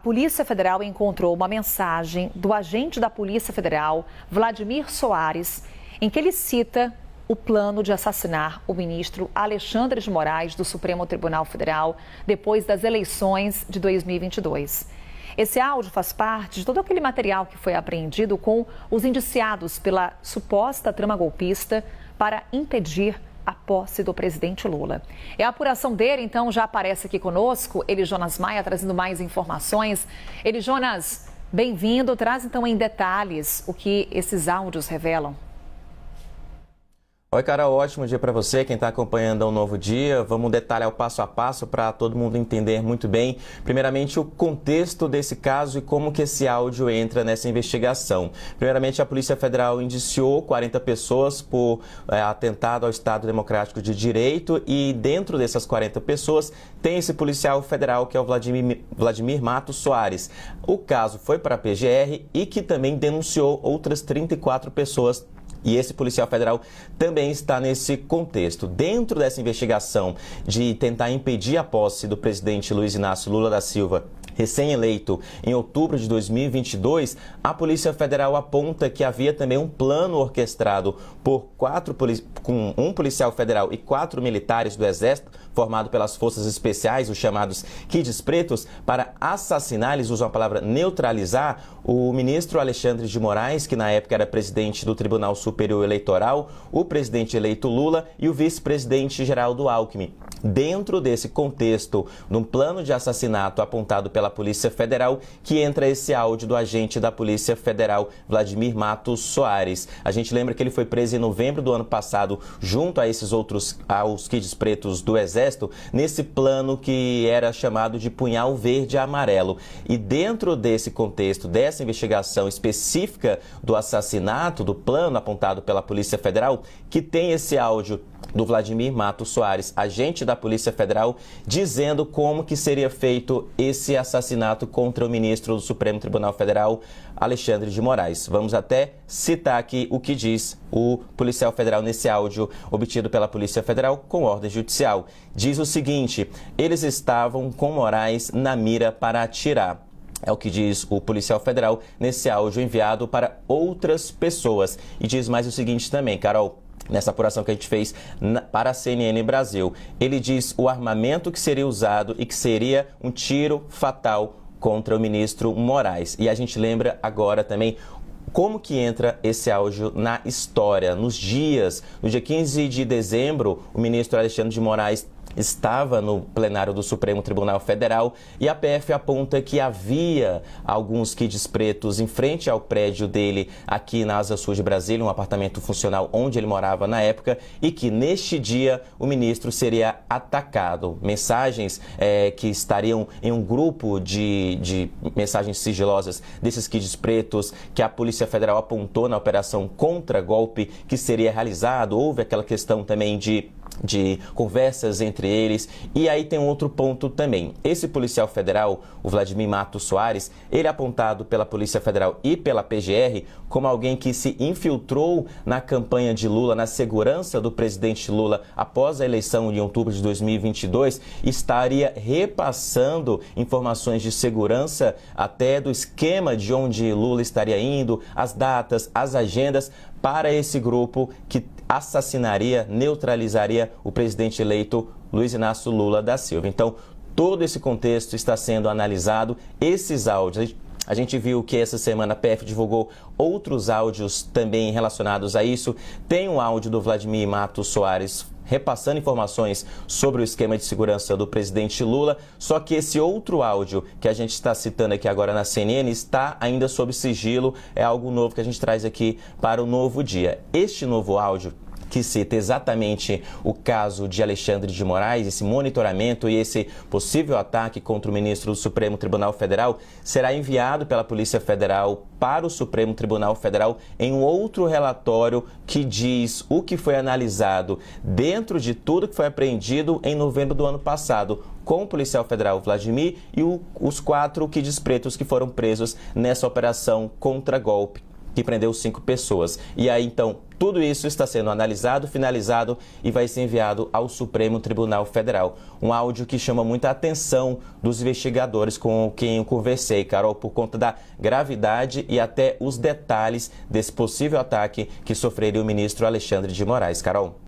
Polícia Federal encontrou uma mensagem do agente da Polícia Federal, Vladimir Soares, em que ele cita o plano de assassinar o ministro Alexandre de Moraes do Supremo Tribunal Federal depois das eleições de 2022. Esse áudio faz parte de todo aquele material que foi apreendido com os indiciados pela suposta trama golpista para impedir a posse do presidente Lula. E a apuração dele, então, já aparece aqui conosco. Elijonas Maia trazendo mais informações. Elijonas, bem-vindo. Traz, então, em detalhes o que esses áudios revelam. Oi, Carol, ótimo dia para você, quem está acompanhando um novo dia. Vamos detalhar o passo a passo para todo mundo entender muito bem, primeiramente, o contexto desse caso e como que esse áudio entra nessa investigação. Primeiramente, a Polícia Federal indiciou 40 pessoas por atentado ao Estado Democrático de Direito e dentro dessas 40 pessoas tem esse policial federal que é o Vladimir Matos Soares. O caso foi para a PGR e que também denunciou outras 34 pessoas. E esse policial federal também está nesse contexto. Dentro dessa investigação de tentar impedir a posse do presidente Luiz Inácio Lula da Silva, recém-eleito em outubro de 2022, a Polícia Federal aponta que havia também um plano orquestrado por com um policial federal e 4 militares do Exército, formado pelas Forças Especiais, os chamados Kids Pretos, para assassinar, eles usam a palavra neutralizar, o ministro Alexandre de Moraes, que na época era presidente do Tribunal Superior Eleitoral, o presidente eleito Lula e o vice-presidente Geraldo Alckmin. Dentro desse contexto, num plano de assassinato apontado pela Polícia Federal, que entra esse áudio do agente da Polícia Federal, Vladimir Matos Soares. A gente lembra que ele foi preso em novembro do ano passado, junto a esses outros, aos Kids Pretos do Exército, nesse plano que era chamado de punhal verde e amarelo. E dentro desse contexto, dessa investigação específica do assassinato, do plano apontado pela Polícia Federal, que tem esse áudio do Vladimir Matos Soares, agente da Polícia Federal, dizendo como que seria feito esse assassinato contra o ministro do Supremo Tribunal Federal, Alexandre de Moraes. Vamos até citar aqui o que diz o policial federal nesse áudio obtido pela Polícia Federal com ordem judicial. Diz o seguinte: eles estavam com Moraes na mira para atirar. É o que diz o policial federal nesse áudio enviado para outras pessoas. E diz mais o seguinte também, Carol, nessa apuração que a gente fez para a CNN Brasil. Ele diz o armamento que seria usado e que seria um tiro fatal contra o ministro Moraes. E a gente lembra agora também como que entra esse áudio na história. No dia 15 de dezembro, o ministro Alexandre de Moraes estava no plenário do Supremo Tribunal Federal e a PF aponta que havia alguns Kids Pretos em frente ao prédio dele aqui na Asa Sul de Brasília, um apartamento funcional onde ele morava na época, e que neste dia o ministro seria atacado. Mensagens que estariam em um grupo de mensagens sigilosas desses Kids Pretos que a Polícia Federal apontou na operação contra-golpe que seria realizado. Houve aquela questão também de conversas entre eles. E aí tem um outro ponto também. Esse policial federal, o Vladimir Matos Soares, ele é apontado pela Polícia Federal e pela PGR como alguém que se infiltrou na campanha de Lula, na segurança do presidente Lula após a eleição de outubro de 2022, estaria repassando informações de segurança até do esquema de onde Lula estaria indo, as datas, as agendas, para esse grupo que assassinaria, neutralizaria o presidente eleito Luiz Inácio Lula da Silva. Então, todo esse contexto está sendo analisado. Esses áudios, a gente viu que essa semana a PF divulgou outros áudios também relacionados a isso. Tem um áudio do Vladimir Matos Soares repassando informações sobre o esquema de segurança do presidente Lula, só que esse outro áudio que a gente está citando aqui agora na CNN está ainda sob sigilo, é algo novo que a gente traz aqui para o novo dia. Este novo áudio, que cita exatamente o caso de Alexandre de Moraes, esse monitoramento e esse possível ataque contra o ministro do Supremo Tribunal Federal, será enviado pela Polícia Federal para o Supremo Tribunal Federal em um outro relatório que diz o que foi analisado dentro de tudo que foi apreendido em novembro do ano passado, com o policial federal Vladimir e os 4 Kids Pretos que foram presos nessa operação contra-golpe, que prendeu 5 pessoas. E aí, então, Tudo isso está sendo analisado, finalizado e vai ser enviado ao Supremo Tribunal Federal. Um áudio que chama muita atenção dos investigadores com quem eu conversei, Carol, por conta da gravidade e até os detalhes desse possível ataque que sofreria o ministro Alexandre de Moraes. Carol.